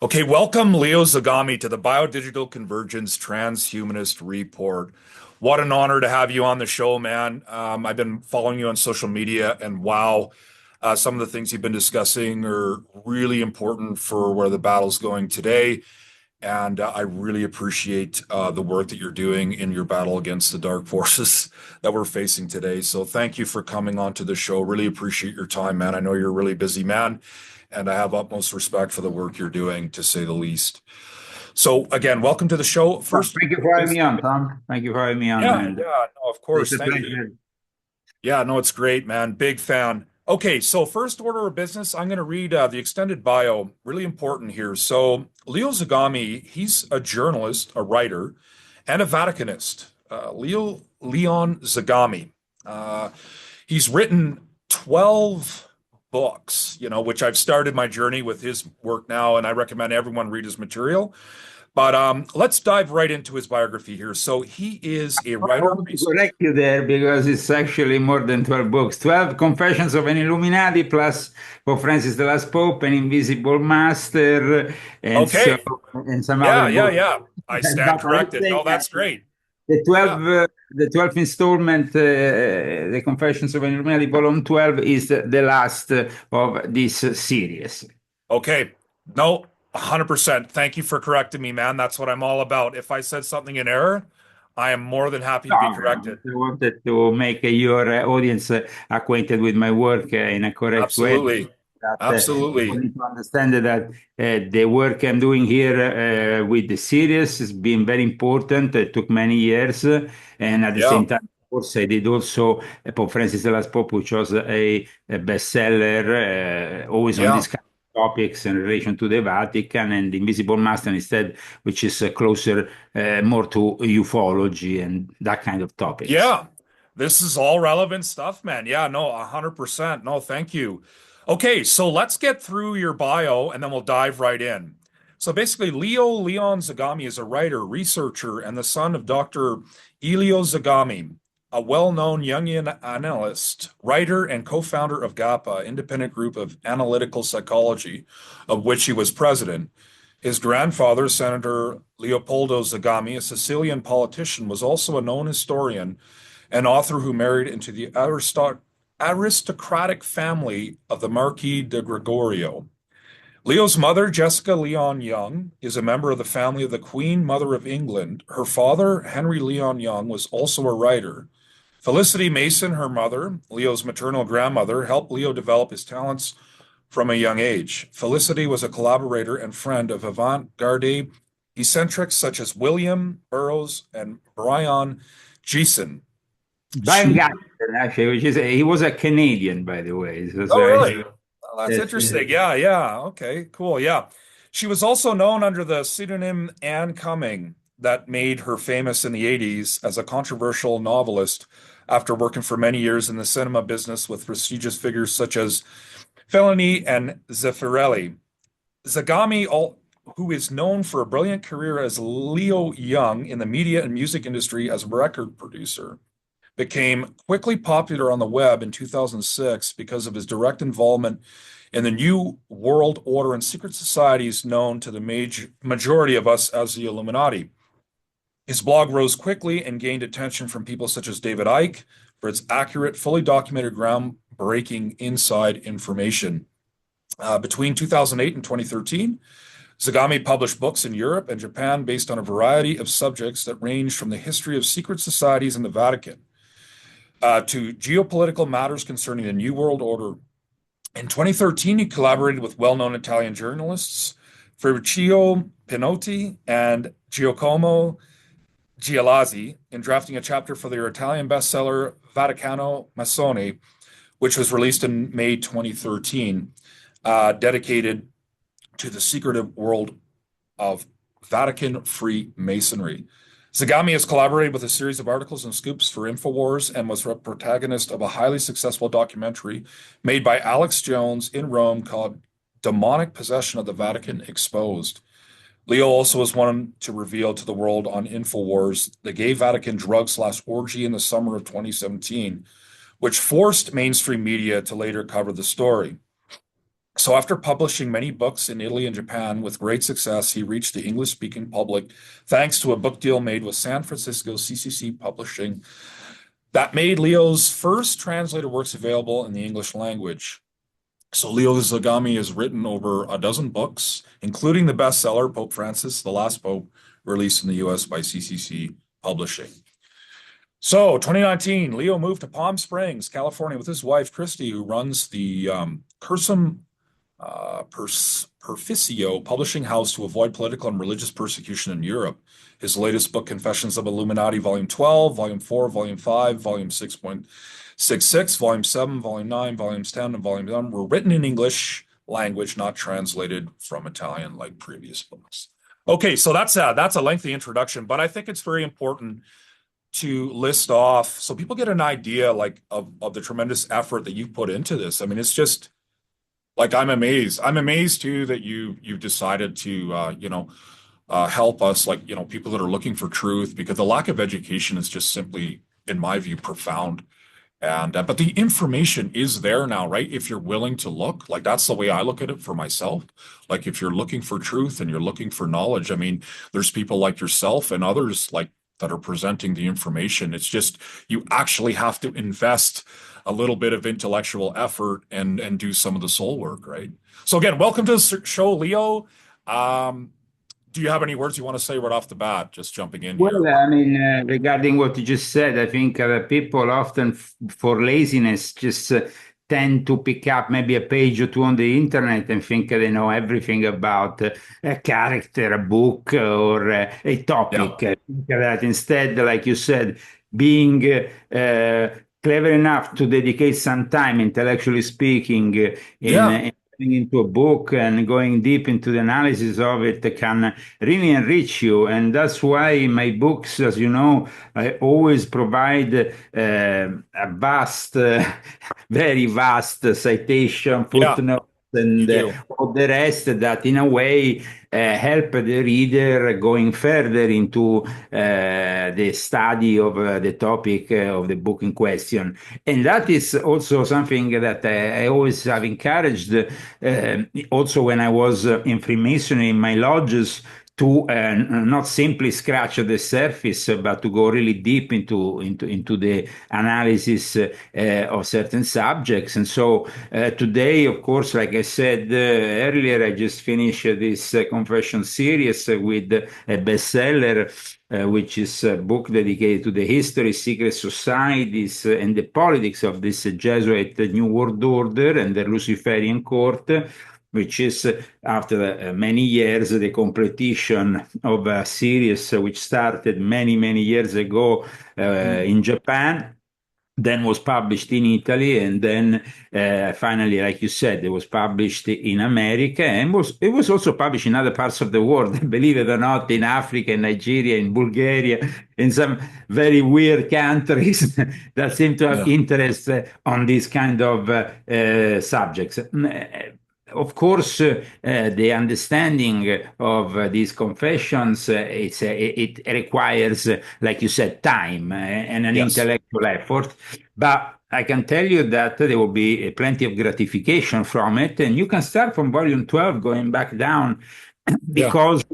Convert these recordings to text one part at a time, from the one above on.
Okay, welcome Leo Zagami to the Biodigital Convergence Transhumanist Report. What an honor to have you on the show, man. I've been following you on social media, and wow, some of the things you've been discussing are really important for where the battle's going today. And I really appreciate the work that you're doing in your battle against the dark forces that we're facing today. So thank you for coming on to the show. Really appreciate your time, man. I know you're a really busy man, and I have utmost respect for the work you're doing, to say the least. So again, welcome to the show. Well, First, thank you for having me on, Tom. Thank you for having me on, yeah, and yeah, no, of it's course. a Thank you. pleasure. Yeah, no, it's great, man. Big fan. Okay, so first order of business, I'm going to read the extended bio. Really important here. So, Leo Zagami, he's a journalist, a writer, and a Vaticanist. Leon Zagami. Uh, he's written 12 books, which I've started my journey with his work now, and I recommend everyone read his material. But let's dive right into his biography here. So, he is a I writer, want to researcher. correct you there because it's actually more than 12 books. 12 Confessions of an Illuminati plus Pope Francis the Last Pope, An Invisible Master, and so Okay. and some other Yeah, yeah, books. yeah. I stand But I'm corrected. saying No, that's great. the Yeah. 12 the 12th installment, the Confessions of an Illuminati, volume 12, is the last of this series. Okay. No, 100%. Thank you for correcting me, man. That's what I'm all about. If I said something in error, I am more than happy No, to be I corrected. wanted to make your audience acquainted with my work in a correct way. Absolutely. That people Absolutely. need to understand that the work I'm doing here with the series has been very important. It took many years, and at the Yeah. same time, of course, I did also Pope Francis the Last Pope, which was a bestseller, always on Yeah. these kind of topics in relation to the Vatican, and the Invisible Master instead, which is closer more to ufology and that kind of topics. Yeah. This is all relevant stuff, man. Yeah, no, 100%. No, thank you. Okay, so let's get through your bio and then we'll dive right in. So basically, Leon Zagami is a writer, researcher, and the son of Dr. Elio Zagami, a well-known Jungian analyst, writer, and co-founder of GAPA, independent group of analytical psychology, of which he was president. His grandfather, Senator Leopoldo Zagami, a Sicilian politician, was also a known historian and author who married into the aristocratic family of the Marquis de Gregorio. Leo's mother, Jessica Leon Young, is a member of the family of the Queen Mother of England. Her father, Henry Leon Young, was also a writer. Felicity Mason, her mother, Leo's maternal grandmother, helped Leo develop his talents from a young age. Felicity was a collaborator and friend of avant-garde eccentrics such as William Burroughs and Brian Geeson. Brian She, Gadsden, actually, he was a Canadian, by the way. oh, really? Well, that's That's, interesting. Yeah, yeah. Okay, cool. Yeah. She was also known under the pseudonym Anne Cumming that made her famous in the 80s as a controversial novelist after working for many years in the cinema business with prestigious figures such as Fellini and Zeffirelli. Zagami, who is known for a brilliant career as Leo Young in the media and music industry as a record producer, became quickly popular on the web in 2006 because of his direct involvement in the New World Order and secret societies known to the majority of us as the Illuminati. His blog rose quickly and gained attention from people such as David Icke for its accurate, fully documented, groundbreaking inside information. Between 2008 and 2013, Zagami published books in Europe and Japan based on a variety of subjects that range from the history of secret societies in the Vatican to geopolitical matters concerning the New World Order. In 2013, he collaborated with well-known Italian journalists Ferruccio Pinotti and Giacomo Gialazzi in drafting a chapter for their Italian bestseller Vaticano Massoni, which was released in May 2013, dedicated to the secretive world of Vatican Freemasonry. Zagami has collaborated with a series of articles and scoops for InfoWars and was a protagonist of a highly successful documentary made by Alex Jones in Rome called Demonic Possession of the Vatican Exposed. Leo also was one to reveal to the world on InfoWars the gay Vatican drug/orgy in the summer of 2017, which forced mainstream media to later cover the story. So after publishing many books in Italy and Japan with great success, he reached the English-speaking public thanks to a book deal made with San Francisco CCC Publishing that made Leo's first translated works available in the English language. So Leo Zagami has written over a dozen books, including the bestseller Pope Francis, The Last Pope, released in the US by CCC Publishing. So 2019, Leo moved to Palm Springs, California with his wife, Christy, who runs the Cursum Perficio publishing house to avoid political and religious persecution in Europe. His latest book, Confessions of Illuminati, Volume 12, Volume 4, Volume 5, Volume 6.66, Volume 7, Volume 9, Volumes 10, and Volume 11 were written in English language, not translated from Italian like previous books. Okay, so that's a lengthy introduction, but I think it's very important to list off so people get an idea like of the tremendous effort that you put into this. I mean, it's just like I'm amazed. I'm amazed too that you've decided to help us, like, people that are looking for truth, because the lack of education is just simply, in my view, profound. And but the information is there now, right? If you're willing to look, like that's the way I look at it for myself. Like if you're looking for truth and you're looking for knowledge, I mean, there's people like yourself and others like that are presenting the information. It's just you actually have to invest a little bit of intellectual effort and do some of the soul work, right? So again, welcome to the show, Leo. Um, do you have any words you want to say right off the bat? Just jumping in here. Well, I mean, regarding what you just said, I think people often, for laziness, just tend to pick up maybe a page or two on the internet and think they know everything about a character, a book, or a Yeah, topic. That instead, like you said, being clever enough to dedicate some time, intellectually speaking, yeah, in into a book and going deep into the analysis of it can really enrich you. And that's why my books, as you know, I always provide a vast, very vast citation, yeah. footnotes, You and do. all the rest that, in a way, help the reader going further into the study of the topic of the book in question. And that is also something that I always have encouraged, also when I was in Freemasonry in my lodges, to not simply scratch the surface, but to go really deep into the analysis of certain subjects. And so today, of course, like I said earlier, I just finished this confession series with a bestseller, which is a book dedicated to the history, secret societies, and the politics of this Jesuit New World Order and the Luciferian court, which is, after many years, the completion of a series which started many, many years ago Mm. in Japan, then was published in Italy, and then finally, like you said, it was published in America, and it was also published in other parts of the world, believe it or not, in Africa, in Nigeria, in Bulgaria, in some very weird countries that seem to have Yeah, interest on these kind of subjects. Of course, the understanding of these confessions, it requires, like you said, time and an yes. intellectual effort. But I can tell you that there will be plenty of gratification from it. And you can start from volume 12, going back down, Yeah. because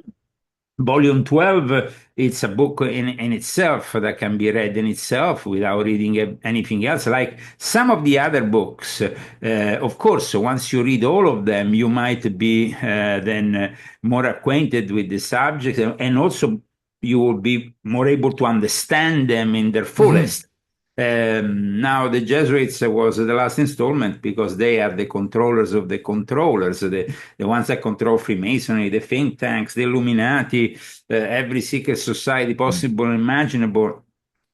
Volume 12, it's a book in itself that can be read in itself without reading anything else. Like some of the other books, of course, once you read all of them, you might be then more acquainted with the subject, and also you will be more able to understand them in their Hmm. fullest. Now, the Jesuits was the last installment because they are the controllers of the controllers, the ones that control Freemasonry, the think tanks, the Illuminati, every secret society possible and imaginable,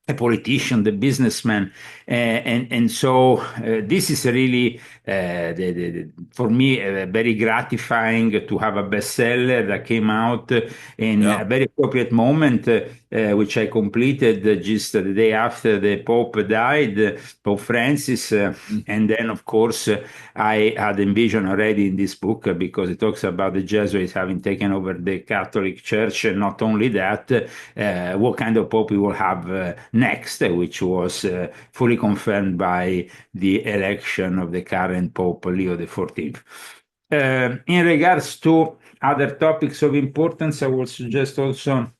a politician, the businessman, and so this is really for me very gratifying to have a bestseller that came out in Yeah. a very appropriate moment, which I completed just the day after the Pope died, Pope Francis, Mm. and then of course I had envisioned already in this book, because it talks about the Jesuits having taken over the Catholic Church, and not only that, what kind of Pope we will have next, which was fully confirmed by the election of the current Pope Leo XIV. In regards to other topics of importance, I will suggest also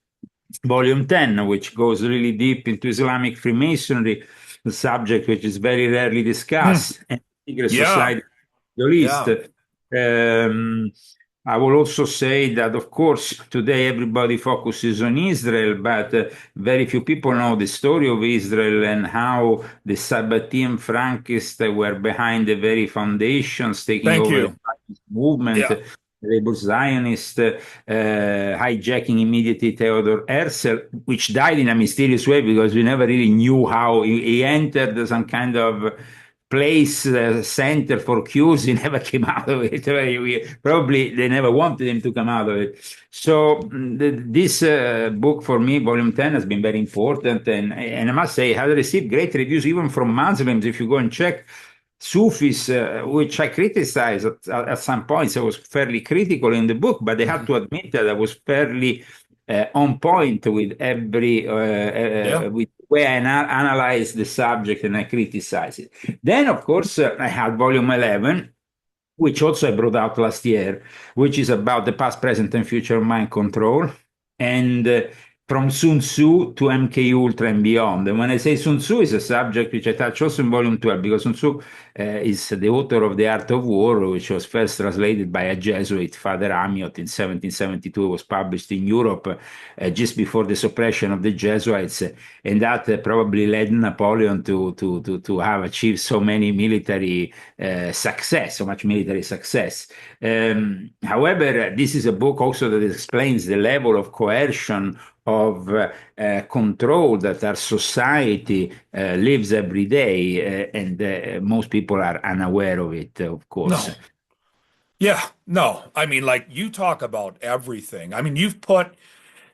Volume 10, which goes really deep into Islamic Freemasonry, a subject which is very rarely Hmm. discussed, and secret Yeah. society, the least. Yeah. I will also say that, of course, today everybody focuses on Israel, but very few people know the story of Israel and how the Sabbatean Frankists were behind the very foundations, taking Thank over the you. Zionist movement, Yeah. labor Zionist, hijacking immediately Theodor Herzl, which died in a mysterious way because we never really knew how he entered some kind of place center for Qs. He never came out of it. Probably they never wanted him to come out of it. So this book for me, Volume 10, has been very important, and I must say, has received great reviews even from Muslims. If you go and check Sufis, which I criticized at some points, I was fairly critical in the book, but they had Mhm. to admit that I was fairly on point with Yeah. with the way I analyze the subject and I criticize it. Then, of course, I had volume 11, which also I brought out last year, which is about the past, present, and future of mind control, and from Sun Tzu to MK Ultra and beyond. And when I say Sun Tzu is a subject which I touch also in volume 12, because Sun Tzu is the author of The Art of War, which was first translated by a Jesuit, Father Amiot, in 1772. It was published in Europe just before the suppression of the Jesuits, and that probably led Napoleon to have achieved so many military success, so much military success. However, this is a book also that explains the level of coercion of control that our society lives every day, and most people are unaware of it, of course. No. Yeah. No. I mean, like you talk about everything. I mean, you've put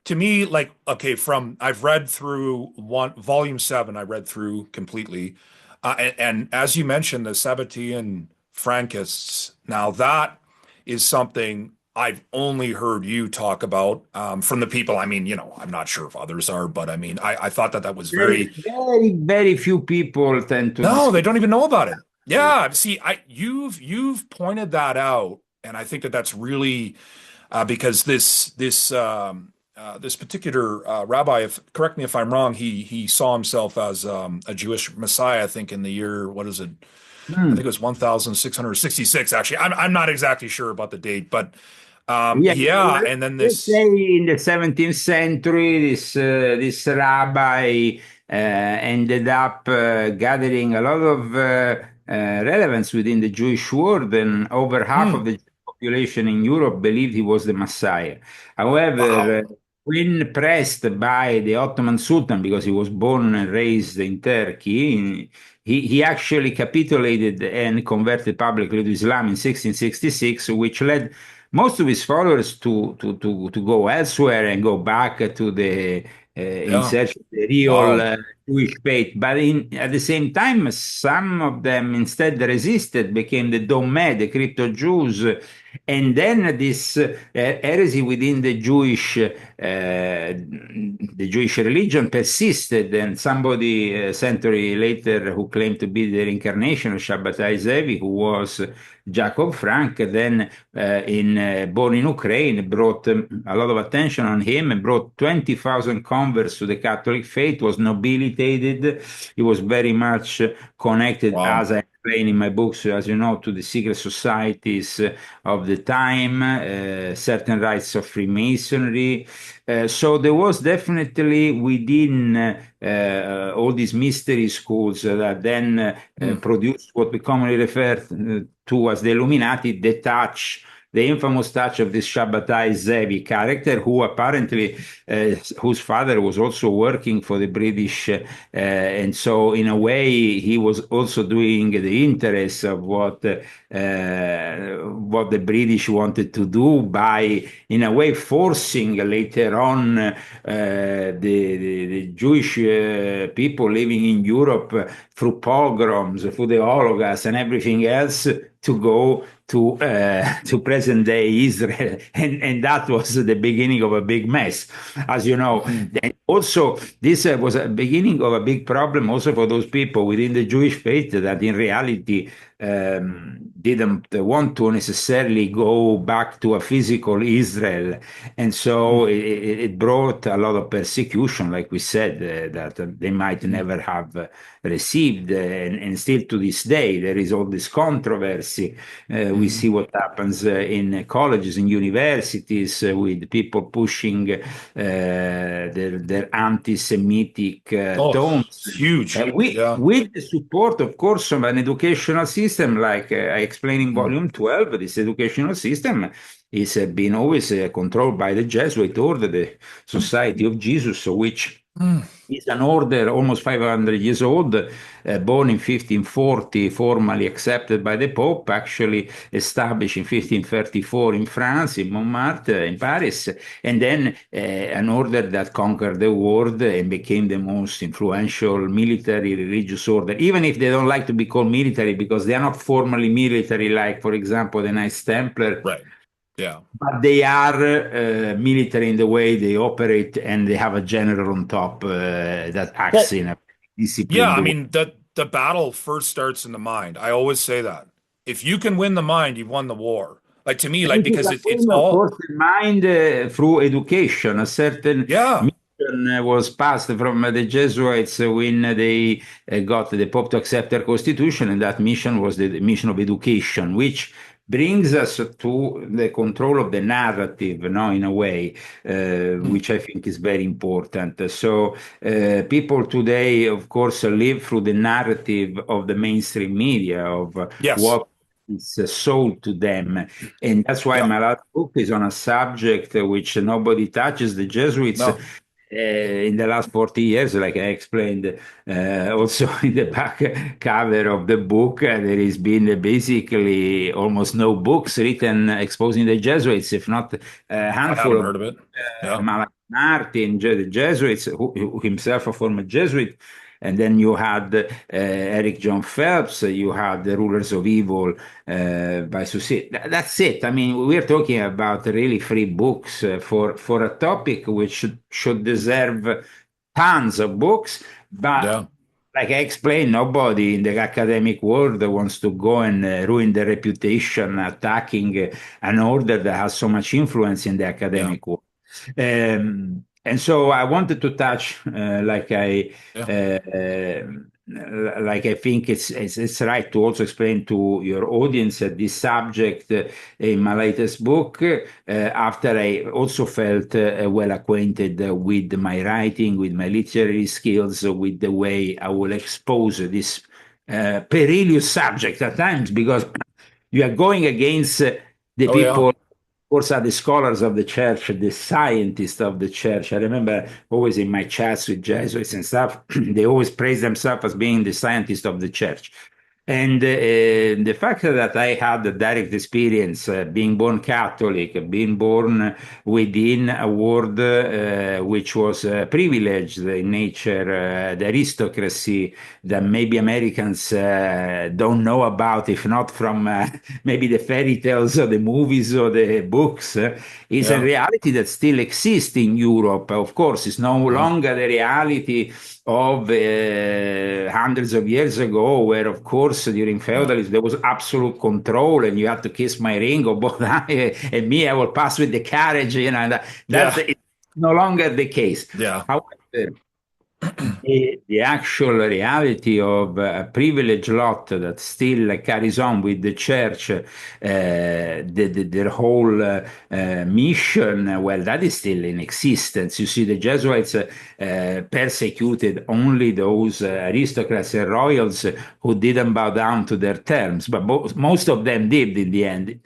to me, like, okay, from I've read through one volume seven, I read through completely. And as you mentioned, the Sabbatean Frankists, now that is something I've only heard you talk about from the people. I mean, I'm not sure if others are, but I mean, I thought that that was Very, very, very, very few people tend to no, they discuss don't even know about it. it. Yeah, see, you've pointed that out, and I think that that's really because this particular rabbi, if correct me if I'm wrong, he saw himself as a Jewish Messiah. I think in the year what is it? I think Hmm. it was 1666. Actually, I'm not exactly sure about the date, but Yeah, yeah. And then let's say this, in the 17th century, this rabbi ended up gathering a lot of relevance within the Jewish world, and over half of hmm, the population in Europe believed he was the Messiah. However, wow, when pressed by the Ottoman Sultan, because he was born and raised in Turkey, he actually capitulated and converted publicly to Islam in 1666, which led most of his followers to go elsewhere and go back to the in yeah, search of the real wow, Jewish faith. But at the same time, some of them instead resisted, became the Dommeh, the crypto Jews, and then this heresy within the Jewish religion persisted. And somebody a century later who claimed to be the reincarnation of Shabbatai Zevi, who was Jacob Frank, then born in Ukraine, brought a lot of attention on him and brought 20,000 converts to the Catholic faith, was nobilitated. He was very much connected, wow, as I explain in my books, as you know, to the secret societies of the time, certain rites of Freemasonry. So there was definitely within all these mystery schools that then hmm, produced what we commonly refer to as the Illuminati, the touch, the infamous touch of this Shabbatai Zevi character, who apparently, whose father was also working for the British, and so in a way he was also doing the interests of what the British wanted to do by, in a way, forcing later on the Jewish people living in Europe through pogroms, through the Holocaust, and everything else to go to present day Israel, and that was the beginning of a big mess, as you know. hmm, Then also, this was a beginning of a big problem also for those people within the Jewish faith that in reality didn't want to necessarily go back to a physical Israel. And so it brought a lot of persecution, like we said, that they might Mm. never have received. And still to this day, there is all this controversy. We Mm. see what happens in colleges and universities with people pushing their anti-Semitic Oh, tones. it's huge. Yeah. With the support, of course, of an educational system, like I explained in Mm. Volume 12, this educational system is been always controlled by the Jesuit order, the Society of Jesus, which Mm. is an order almost 500 years old, born in 1540, formally accepted by the Pope, actually established in 1534 in France, in Montmartre, in Paris, and then an order that conquered the world and became the most influential military religious order, even if they don't like to be called military because they are not formally military, like, for example, the Knights Templar, Right. Yeah. but they are military in the way they operate, and they have a general on top that acts Well, in a yeah, disciplined I way. mean, the battle first starts in the mind. I always say that. If you can win the mind, you've won the war. Like to me, And like it is because a it's win, of all course, in mind through education. A certain yeah. mission was passed from the Jesuits when they got the Pope to accept their constitution, and that mission was the mission of education, which brings us to the control of the narrative, no, in a way, Mm. which I think is very important. So people today, of course, live through the narrative of the mainstream media of Yes. what is sold to them. And that's why Yeah. my last book is on a subject which nobody touches. The Jesuits, No. in the last 40 years, like I explained also in the back cover of the book, there has been basically almost no books written exposing the Jesuits, if not a I handful haven't of heard of it. Yeah. Malachi Martin, the Jesuits, who himself a former Jesuit. And then you had Eric John Phelps, you had the Rulers of Evil by Susie. That's it. I mean, we're talking about really free books for a topic which should deserve tons of books. But Yeah. like I explained, nobody in the academic world wants to go and ruin their reputation attacking an order that has so much influence in the Yeah. academic world. And so I wanted to touch, Yeah. like I think it's right to also explain to your audience this subject in my latest book. After I also felt well acquainted with my writing, with my literary skills, with the way I will expose this perilous subject at times, because you are going against the Oh yeah. people, of course, are the scholars of the church, the scientists of the church. I remember always in my chats with Jesuits and stuff, they always praise themselves as being the scientists of the church. And the fact that I had a direct experience being born Catholic, being born within a world which was privileged in nature, the aristocracy that maybe Americans don't know about, if not from maybe the fairy tales or the movies or the books, is a Yeah. reality that still exists in Europe. Of course, it's no Mm. longer the reality of hundreds of years ago, where, of course, during Yeah. feudalism, there was absolute control and you had to kiss my ring or both and me, I will pass with the carriage, and that's Yeah. no longer the case. Yeah. However, the actual reality of a privileged lot that still carries on with the church, their whole mission, well, that is still in existence. You see, the Jesuits persecuted only those aristocrats and royals who didn't bow down to their terms, but most of them did in the end.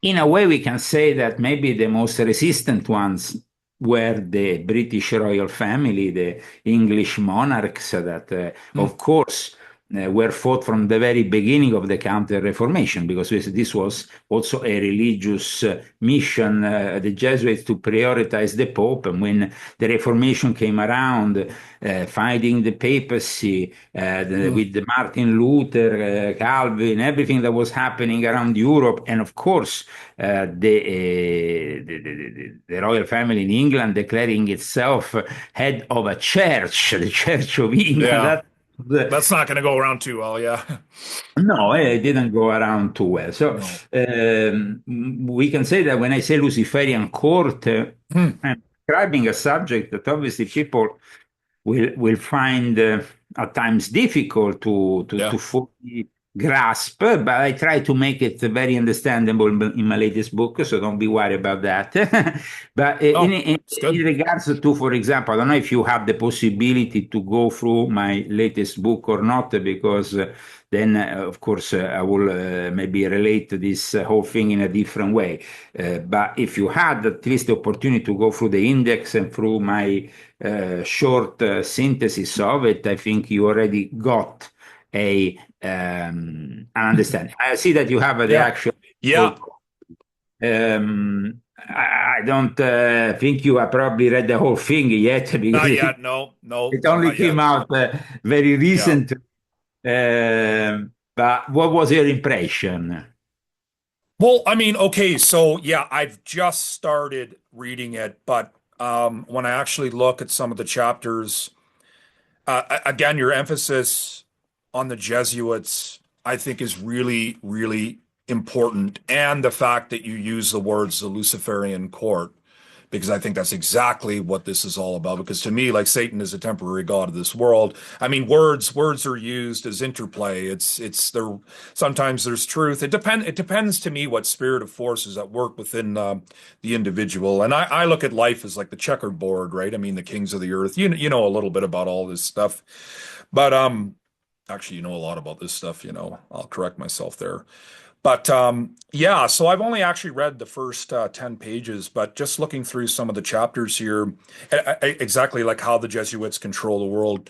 In a way, we can say that maybe the most resistant ones were the British royal family, the English monarchs that, Mm. of course, were fought from the very beginning of the Counter Reformation, because this was also a religious mission, the Jesuits to prioritize the Pope. And when the Reformation came around, fighting the papacy Mm. with the Martin Luther, Calvin, everything that was happening around Europe, and of course, the royal family in England declaring itself head of a church, the Church of England. Yeah. That's not going to go around too well. Yeah. No, it didn't go around too well. So No. we can say that when I say Luciferian court, Hmm. I'm describing a subject that obviously people will find at times difficult to Yeah. fully grasp, but I try to make it very understandable in my latest book, so don't be worried about that. But Oh, it's in good. regards to, for example, I don't know if you have the possibility to go through my latest book or not, because then, of course, I will maybe relate this whole thing in a different way. But if you had at least the opportunity to go through the index and through my short synthesis of it, I think you already got an understanding. I see that you have the Yeah. actual Yeah. book. I don't think you have probably read the whole thing yet because Not yet. No, no, it only not came yet. out very Yeah. recent. But what was your impression? Well, I mean, okay, so yeah, I've just started reading it, but when I actually look at some of the chapters, again, your emphasis on the Jesuits, I think, is really, really important, and the fact that you use the words the Luciferian court, because I think that's exactly what this is all about. Because to me, like Satan is a temporary god of this world. I mean, words are used as interplay. It's there. Sometimes there's truth. It depends to me what spirit of force is at work within the individual. And I look at life as like the checkerboard, right? I mean, the kings of the earth. You know a little bit about all this stuff, but actually, you know a lot about this stuff. You know, I'll correct myself there. But yeah, so I've only actually read the first 10 pages, but just looking through some of the chapters here, exactly like how the Jesuits control the world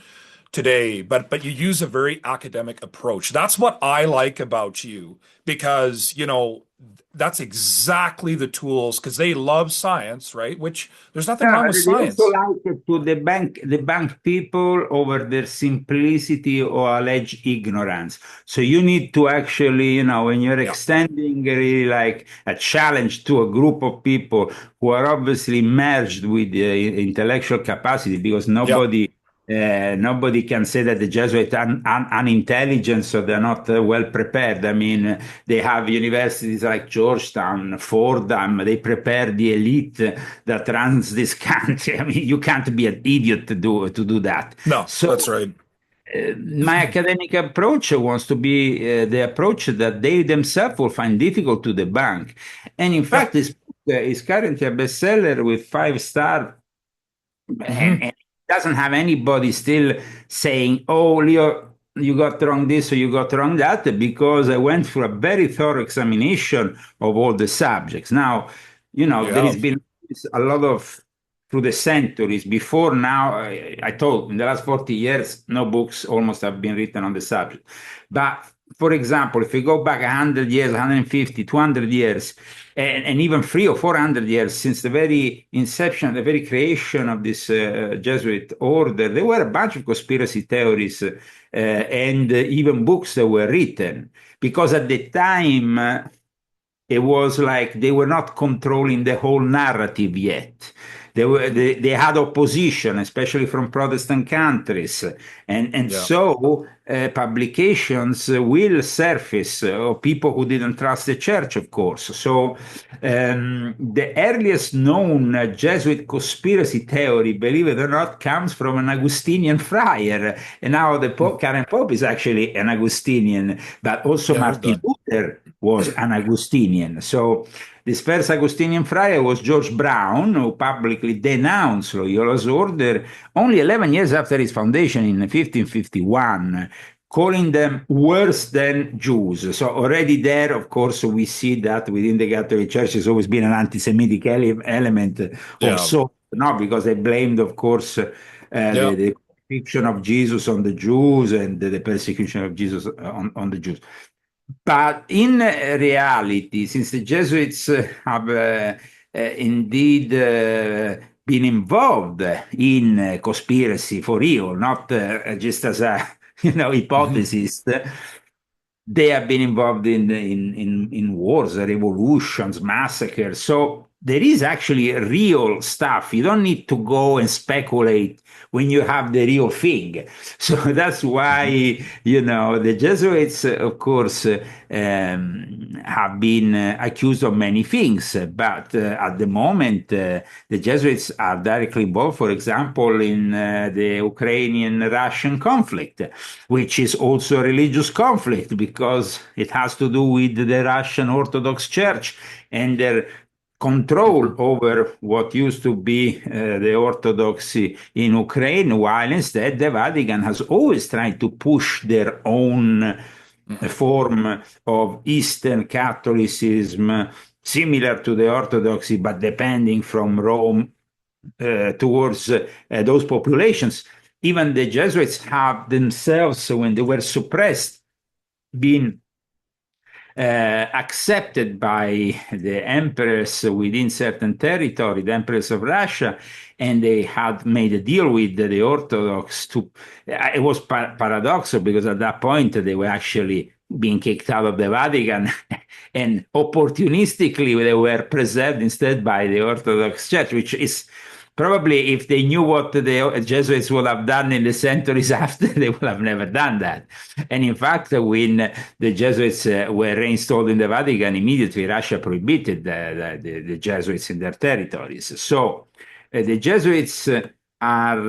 today, but you use a very academic approach. That's what I like about you because, you know, that's exactly the tools because they love science, right? Which there's nothing Yeah, wrong with they also science. like to the bank people over their simplicity or alleged ignorance. So you need to actually, when you're Yeah. extending really like a challenge to a group of people who are obviously merged with intellectual capacity, because Yeah. nobody can say that the Jesuits are unintelligent, so they're not well prepared. I mean, they have universities like Georgetown, Fordham, they prepare the elite that runs this country. I mean, you can't be an idiot to do that. No, that's So right. my academic approach wants to be the approach that they themselves will find difficult to debunk. And in Yeah. fact, this book is currently a bestseller with 5 star, and Hmm. it doesn't have anybody still saying, "Oh, Leo, you got wrong this or you got wrong that," because I went through a very thorough examination of all the subjects. Now, there Yeah. has been a lot of through the centuries before now. I told in the last 40 years, no books almost have been written on the subject. But for example, if we go back 100 years, 150, 200 years, and even 300 or 400 years since the very inception, the very creation of this Jesuit order, there were a bunch of conspiracy theories and even books that were written because at the time it was like they were not controlling the whole narrative yet. They had opposition, especially from Protestant countries, and Yeah. so publications will surface of people who didn't trust the church, of course. So the earliest known Jesuit conspiracy theory, believe it or not, comes from an Augustinian friar, and now the current pope is actually an Augustinian, but also Yeah, I heard Martin that. Luther was an Augustinian. So this first Augustinian friar was George Brown, who publicly denounced Loyola's order only 11 years after its foundation in 1551, calling them worse than Jews. So already there, of course, we see that within the Catholic Church has always been an anti-Semitic element of Yeah. sort, no? Because they blamed, of course, Yeah. the crucifixion of Jesus on the Jews and the persecution of Jesus on the Jews. But in reality, since the Jesuits have indeed been involved in conspiracy for real, not just as a Hmm. hypothesis, they have been involved in wars, revolutions, massacres. So there is actually real stuff. You don't need to go and speculate when you have the real thing. So that's Mhm. why, the Jesuits, of course, have been accused of many things. But at the moment, the Jesuits are directly involved, for example, in the Ukrainian-Russian conflict, which is also a religious conflict because it has to do with the Russian Orthodox Church and their control over what used to be the Orthodoxy in Ukraine, while instead the Vatican has always tried to push their own Mhm. form of Eastern Catholicism, similar to the Orthodoxy, but depending from Rome towards those populations. Even the Jesuits have themselves, when they were suppressed, been accepted by the emperors within certain territory, the emperors of Russia, and they had made a deal with the Orthodox to. It was paradoxical because at that point they were actually being kicked out of the Vatican, and opportunistically they were preserved instead by the Orthodox Church, which is probably if they knew what the Jesuits would have done in the centuries after, they would have never done that. And in fact, when the Jesuits were reinstalled in the Vatican, immediately Russia prohibited the Jesuits in their territories. So the Jesuits are,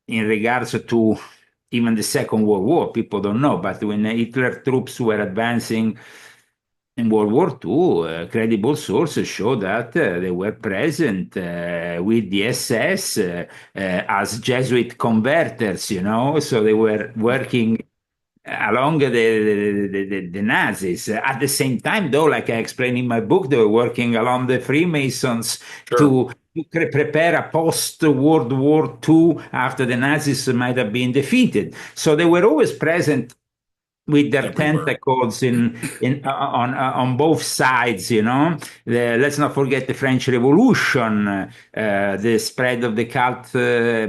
in regards to even the Second World War, people don't know, but when Hitler troops were advancing in World War II, credible sources show that they were present with the SS as Jesuit converters, so they were working along the Nazis. At the same time, though, like I explained in my book, they were working along the Freemasons Sure. to prepare a post-World War II after the Nazis might have been defeated. So they were always present with their Everywhere. tentacles in on both sides, let's not forget the French Revolution, the spread of the cult,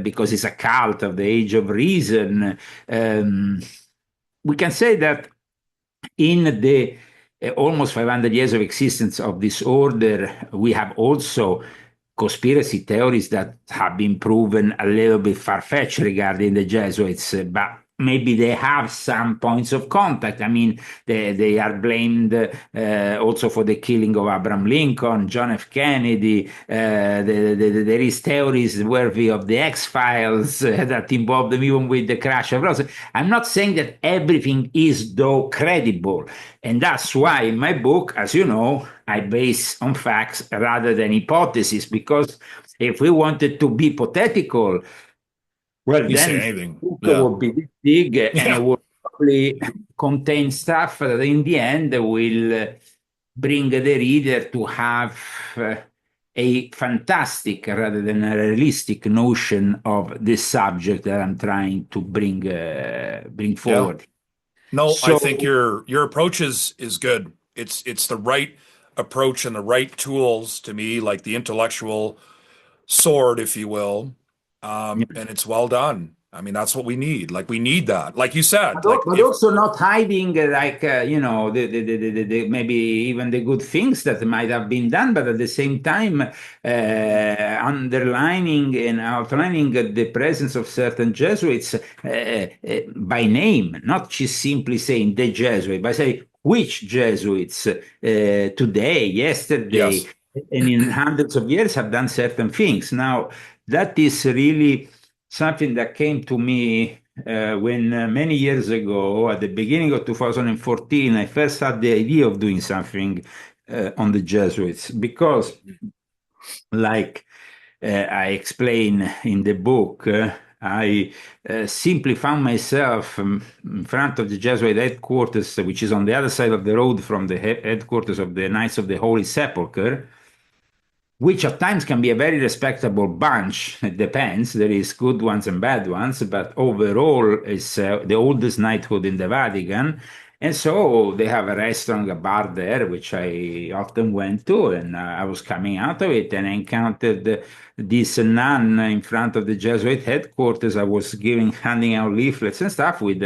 because it's a cult of the Age of Reason. Um, we can say that in the almost 500 years of existence of this order, we have also conspiracy theories that have been proven a little bit far-fetched regarding the Jesuits, but maybe they have some points of contact. I mean, they are blamed also for the killing of Abraham Lincoln, John F. Kennedy. There is theories worthy of the X-Files that involve them even with the crash of Roswell. I'm not saying that everything is, though, credible. And that's why in my book, as you know, I base on facts rather than hypotheses, because if we wanted to be hypothetical, well, You say then anything. the book Yeah. would be this big and it Yeah. would probably contain stuff that in the end will bring the reader to have a fantastic rather than a realistic notion of this subject that I'm trying to bring Yeah. forward. No, I think So, your approach is good. It's the right approach and the right tools to me, like the intellectual sword, if you will. And it's well done. I mean, that's what we need. Like we need that. Like you said, like but if also not hiding, like maybe even the good things that might have been done, but at the same time underlining and outlining the presence of certain Jesuits by name, not just simply saying the Jesuit, but say which Jesuits today, yesterday, yes. and in hundreds of years have done certain things. Now, that is really something that came to me when many years ago, at the beginning of 2014, I first had the idea of doing something on the Jesuits because, like I explain in the book, I simply found myself in front of the Jesuit headquarters, which is on the other side of the road from the headquarters of the Knights of the Holy Sepulchre, which at times can be a very respectable bunch. It depends. There is good ones and bad ones, but overall, it's the oldest knighthood in the Vatican. And so they have a restaurant, a bar there, which I often went to. And I was coming out of it and I encountered this nun in front of the Jesuit headquarters. I was handing out leaflets and stuff with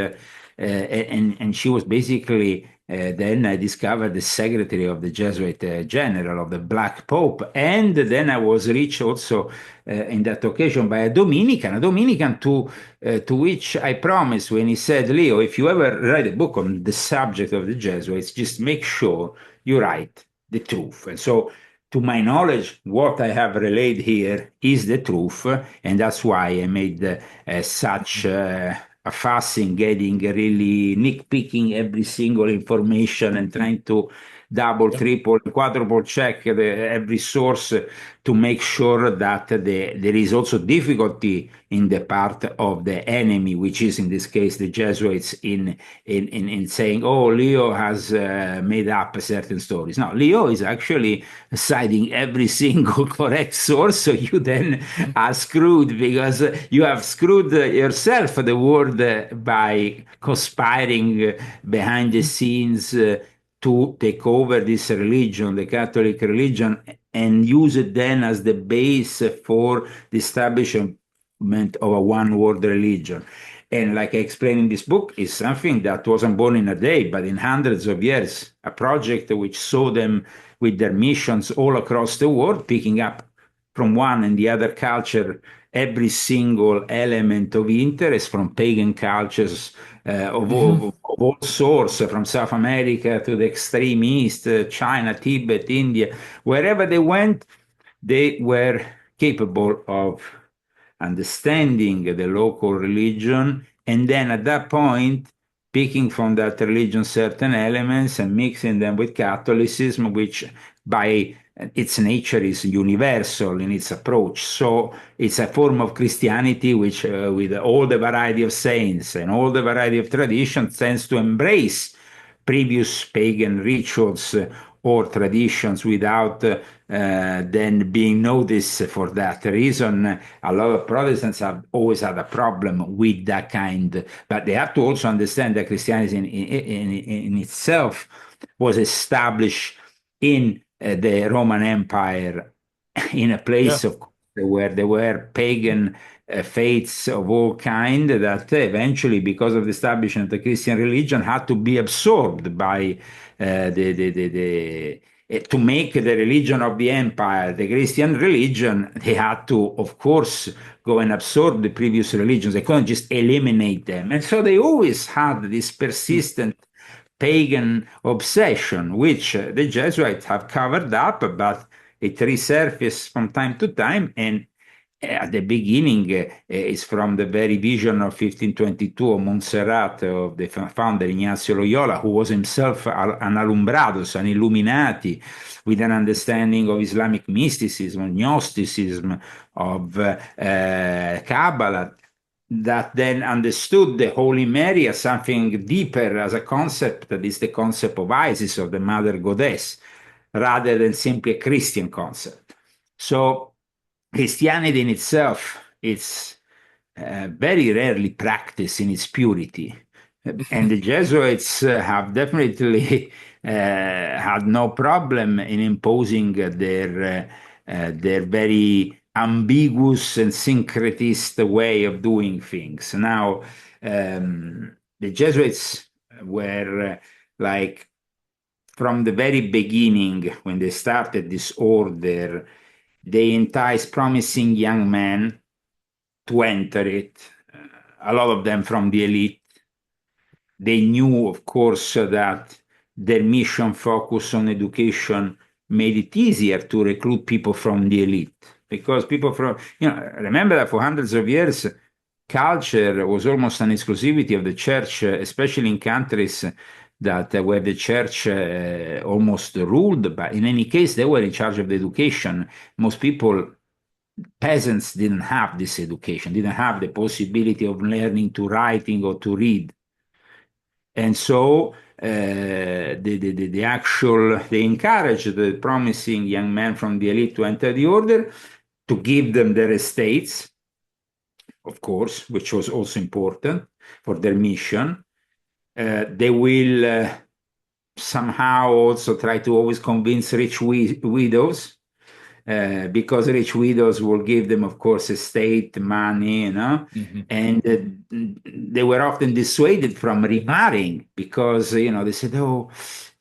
and she was basically then I discovered the secretary of the Jesuit general of the Black Pope, and then I was reached also in that occasion by a Dominican to which I promised when he said, Leo, if you ever write a book on the subject of the Jesuits, just make sure you write the truth. And so, to my knowledge, what I have relayed here is the truth, and that's why I made such a fuss in getting really nitpicking every single information and trying to double, Yeah. triple, quadruple check every source to make sure that there is also difficulty in the part of the enemy, which is in this case the Jesuits, in saying, oh, Leo has made up certain stories. No, Leo is actually citing every single correct source, so you then are screwed because you have screwed yourself, the world, by conspiring behind the scenes to take over this religion, the Catholic religion, and use it then as the base for the establishment of a one world religion. And like I explained in this book, is something that wasn't born in a day, but in hundreds of years, a project which saw them with their missions all across the world, picking up from one and the other culture every single element of interest from pagan cultures Hmm. of all sorts, from South America to the extreme east, China, Tibet, India, wherever they went, they were capable of understanding the local religion, and then at that point, picking from that religion certain elements and mixing them with Catholicism, which by its nature is universal in its approach. So it's a form of Christianity which, with all the variety of saints and all the variety of traditions, tends to embrace previous pagan rituals or traditions without then being noticed for that reason. A lot of Protestants have always had a problem with that kind, but they have to also understand that Christianity in itself was established in the Roman Empire in a Yeah. place of where there were pagan faiths of all kind that eventually, because of the establishment of the Christian religion, had to be absorbed by to make the religion of the empire the Christian religion. They had to, of course, go and absorb the previous religions. They couldn't just eliminate them. And so they always had this persistent pagan obsession, which the Jesuits have covered up, but it resurfaces from time to time. And at the beginning, it's from the very vision of 1522 of Montserrat, of the founder Ignacio Loyola, who was himself an alumbrados, an Illuminati, with an understanding of Islamic mysticism, Gnosticism, of Kabbalah, that then understood the Holy Mary as something deeper, as a concept that is the concept of Isis, of the Mother Goddess, rather than simply a Christian concept. So Christianity in itself is very rarely practiced in its purity. And the Jesuits have definitely had no problem in imposing their very ambiguous and syncretist way of doing things. Now, the Jesuits were like from the very beginning, when they started this order, they entice promising young men to enter it, a lot of them from the elite. They knew, of course, that their mission focus on education made it easier to recruit people from the elite because people from, remember that for hundreds of years, culture was almost an exclusivity of the church, especially in countries that where the church almost ruled. But in any case, they were in charge of the education. Most people, peasants, didn't have this education, didn't have the possibility of learning to writing or to read. And so the actual, they encouraged the promising young men from the elite to enter the order, to give them their estates, of course, which was also important for their mission. They will somehow also try to always convince rich widows because rich widows will give them, of course, estate, money, Hmm. and they were often dissuaded from remarrying because, they said, oh,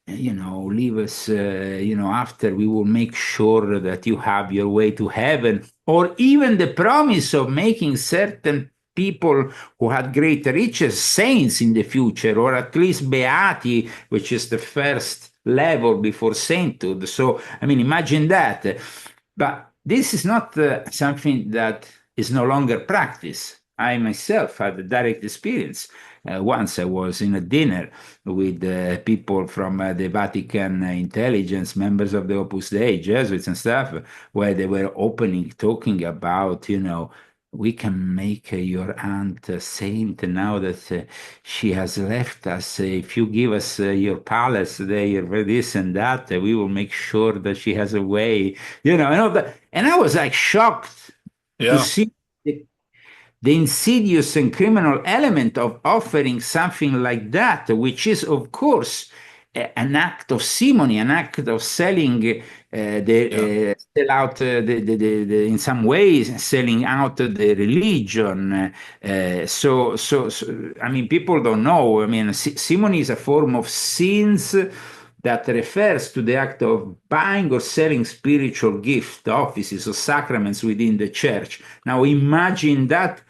leave us, after we will make sure that you have your way to heaven, or even the promise of making certain people who had great riches saints in the future, or at least beati, which is the first level before sainthood. So, I mean, imagine that. But this is not something that is no longer practiced. I myself had a direct experience. Once I was in a dinner with people from the Vatican intelligence, members of the Opus Dei, Jesuits and stuff, where they were opening, talking about, we can make your aunt a saint now that she has left us. If you give us your palace there, this and that, we will make sure that she has a way, and all that. And I was like shocked to Yeah. see the insidious and criminal element of offering something like that, which is, of course, an act of simony, an act of selling Yeah. sell out in some ways, selling out the religion. So, I mean, people don't know. I mean, simony is a form of sins that refers to the act of buying or selling spiritual gifts, offices, or sacraments within the church. Now, imagine that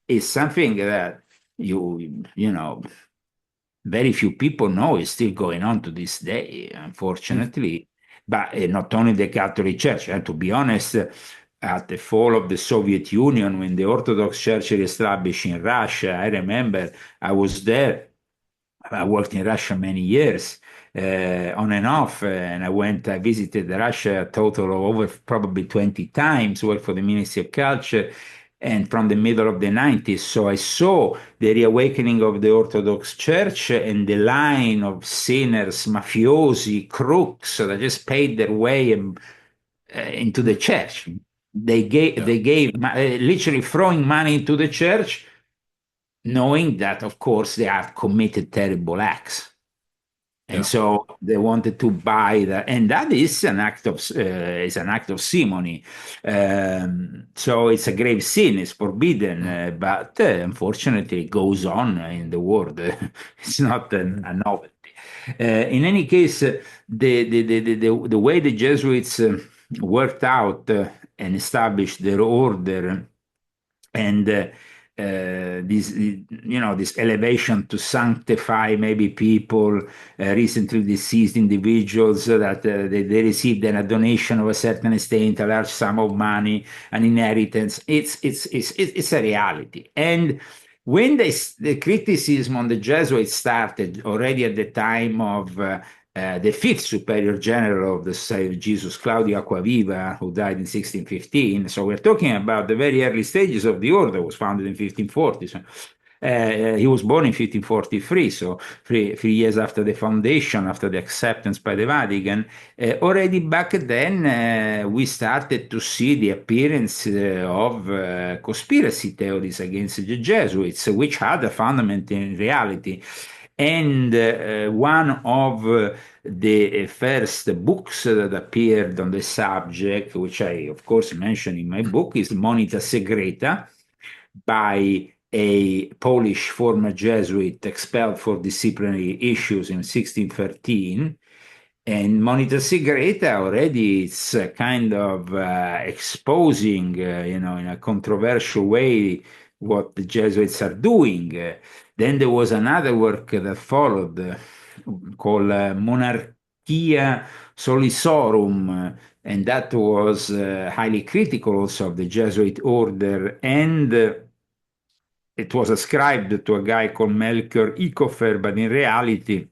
is something that very few people know is still going on to this day, Mm. unfortunately. But not only the Catholic Church, to be honest, at the fall of the Soviet Union, when the Orthodox Church reestablished in Russia, I remember I was there. I worked in Russia many years, on and off, and I visited Russia a total of over probably 20 times, worked for the Ministry of Culture, and from the middle of the 90s. So I saw the reawakening of the Orthodox Church and the line of sinners, mafiosi, crooks that just paid their way into the Mm. church. Yeah. They gave literally throwing money into the church, knowing that, of course, they have committed terrible acts. And Yeah. so they wanted to buy that, and that is an act of simony. So it's a grave sin; it's forbidden, Mm. but unfortunately, it goes on in the world. It's not Mm. a novelty. In any case, the way the Jesuits worked out and established their order and this elevation to sanctify maybe people, recently deceased individuals, that they received then a donation of a certain estate, a large sum of money, an inheritance. It's a reality. And when the criticism on the Jesuits started already at the time of the fifth superior general of the Society of Jesus, Claudio Acquaviva, who died in 1615. So we're talking about the very early stages of the order, was founded in 1540. So, he was born in 1543, so three years after the foundation, after the acceptance by the Vatican. Already back then, we started to see the appearance of conspiracy theories against the Jesuits, which had a fundament in reality. And one of the first books that appeared on the subject, which I, of course, mention in my book, is Monita Segreta by a Polish former Jesuit expelled for disciplinary issues in 1613. And Monita Segreta already is kind of exposing, in a controversial way, what the Jesuits are doing. Then there was another work that followed called Monarchia Solisorum, and that was highly critical also of the Jesuit order. And it was ascribed to a guy called Melchior Icofer, but in reality,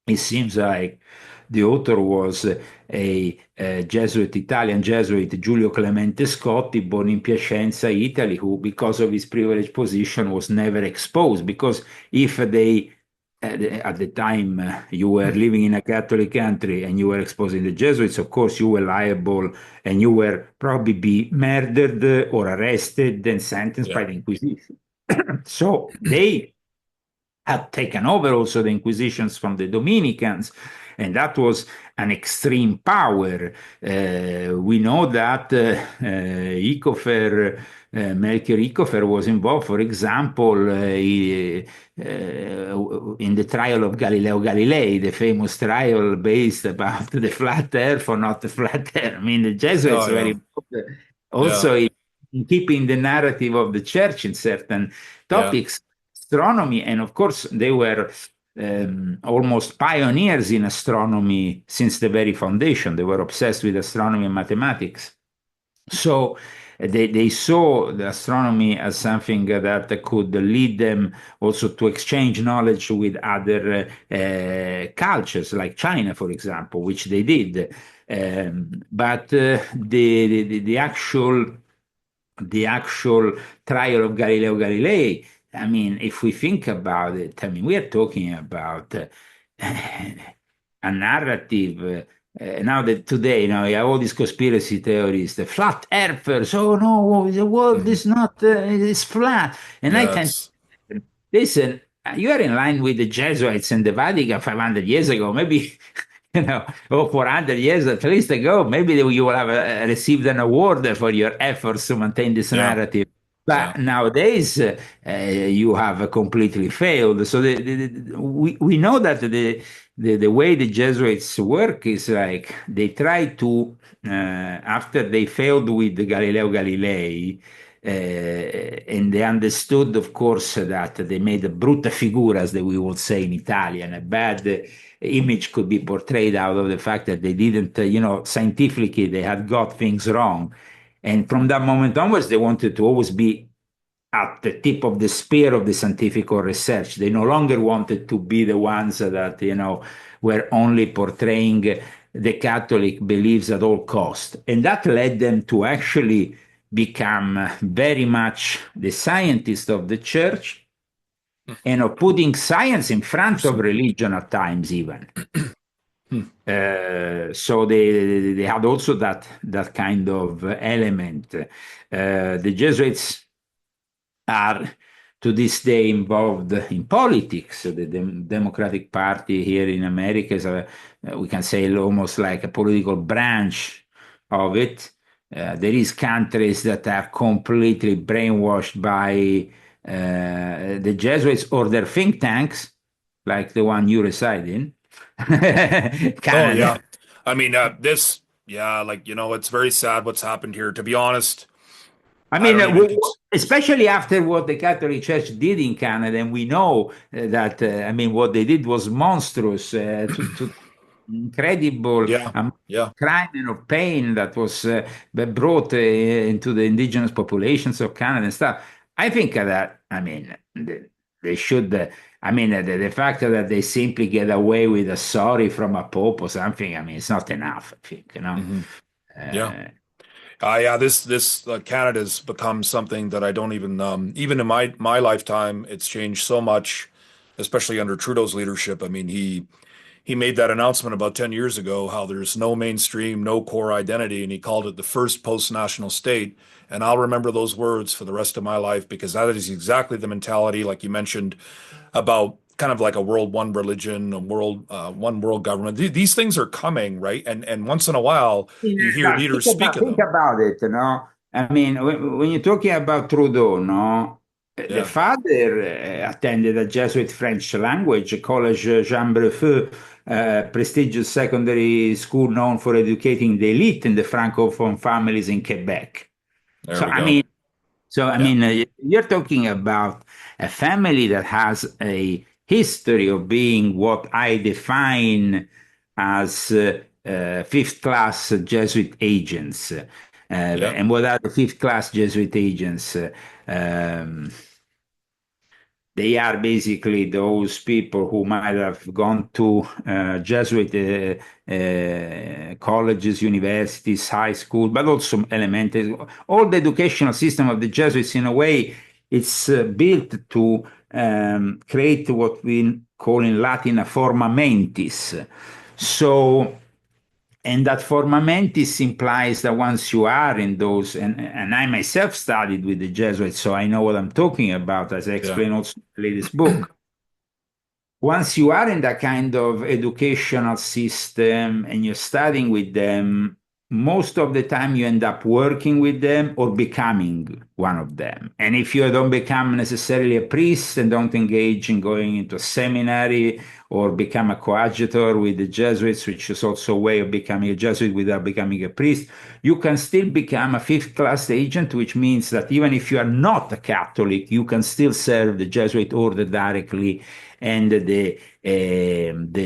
it seems like the author was a Jesuit, Italian Jesuit, Giulio Clemente Scotti, born in Piacenza, Italy, who, because of his privileged position, was never exposed. Because if they, at the time, you were Mm. living in a Catholic country and you were exposing the Jesuits, of course, you were liable and you were probably be murdered or arrested and sentenced Yeah. by the Inquisition. So they had taken over also the Inquisitions from the Dominicans. and that was an extreme power. We know that Melchior Icofer was involved, for example, in the trial of Galileo Galilei, the famous trial based about the flat Earth or not the flat Earth. I mean, the Jesuits Oh were yeah. involved Yeah. also in keeping the narrative of the church in certain Yeah. topics, astronomy, and of course they were almost pioneers in astronomy since the very foundation. They were obsessed with astronomy and mathematics. So they saw the astronomy as something that could lead them also to exchange knowledge with other cultures, like China, for example, which they did. But the actual trial of Galileo Galilei, I mean, if we think about it, I mean, we are talking about a narrative. Now that today, you have all these conspiracy theories, the flat earthers, oh no, the world Hmm. is not, it's flat. And I Yeah. tend It's to listen, you are in line with the Jesuits and the Vatican 500 years ago, maybe, or 400 years at least ago, maybe you will have received an award for your efforts to maintain this yeah. narrative. Yeah. But nowadays, you have completely failed. So we know that the way the Jesuits work is like they try to, after they failed with the Galileo Galilei, and they understood, of course, that they made a brutta figura, as we would say in Italian, a bad image could be portrayed out of the fact that they didn't, scientifically, they had got things wrong. And from that moment onwards, they wanted to always be at the tip of the spear of the scientific research. They no longer wanted to be the ones that, were only portraying the Catholic beliefs at all cost. And that led them to actually become very much the scientists of the church and of putting science in front of Interesting. religion at times even. Hmm. So they had also that kind of element. The Jesuits are to this day involved in politics. The Democratic Party here in America is we can say almost like a political branch of it. There is countries that are completely brainwashed by the Jesuits or their think tanks, like the one you reside in, Oh yeah. Canada. I mean, yeah, like, it's very sad what's happened here. To be honest, I I mean, don't even especially after what the Catholic Church did in Canada, and we know that, I mean, what they did was monstrous, to incredible Yeah. Yeah. crime and of pain that was brought into the indigenous populations of Canada and stuff. I think that, I mean, they should, I mean, the fact that they simply get away with a sorry from a pope or something, I mean, it's not enough, I think, Hmm. Yeah. Uh, Yeah, this Canada's become something that I don't even in my lifetime, it's changed so much, especially under Trudeau's leadership. I mean, he made that announcement about 10 years ago how there's no mainstream, no core identity, and he called it the first post-national state. And I'll remember those words for the rest of my life because that is exactly the mentality, like you mentioned, about kind of like a world one religion, a world one world government. These things are coming, right? And once in a while, you hear Now, leaders speak of think them. about it, no? I mean, when you're talking about Trudeau, no? The Yeah, father attended a Jesuit French language college, Jean Brefeu, prestigious secondary school known for educating the elite in the Francophone families in Quebec. there So, we go. I Yeah, mean, you're talking about a family that has a history of being what I define as fifth class Jesuit agents. yeah, And what are the fifth class Jesuit agents? Um, they are basically those people who might have gone to Jesuit colleges, universities, high school, but also elementary. All the educational system of the Jesuits, in a way, it's built to create what we call in Latin a forma mentis. So and that forma mentis implies that once you are in those, and I myself studied with the Jesuits, so I know what I'm talking about, as I yeah. explain also in the latest book. once you are in that kind of educational system and you're studying with them, most of the time you end up working with them or becoming one of them. And if you don't become necessarily a priest and don't engage in going into a seminary or become a coadjutor with the Jesuits, which is also a way of becoming a Jesuit without becoming a priest, you can still become a fifth class agent, which means that even if you are not a Catholic, you can still serve the Jesuit order directly and the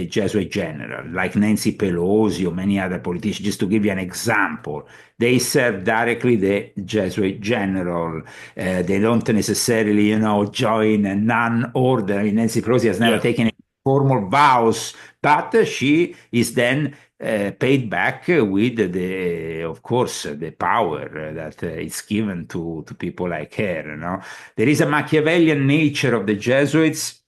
Jesuit general, like Nancy Pelosi or many other politicians, just to give you an example. They serve directly the Jesuit general. They don't necessarily, join a non-order. I mean, Nancy Pelosi has never Yeah. taken formal vows, but she is then paid back with of course, the power that is given to people like her. There is a Machiavellian nature of the Jesuits,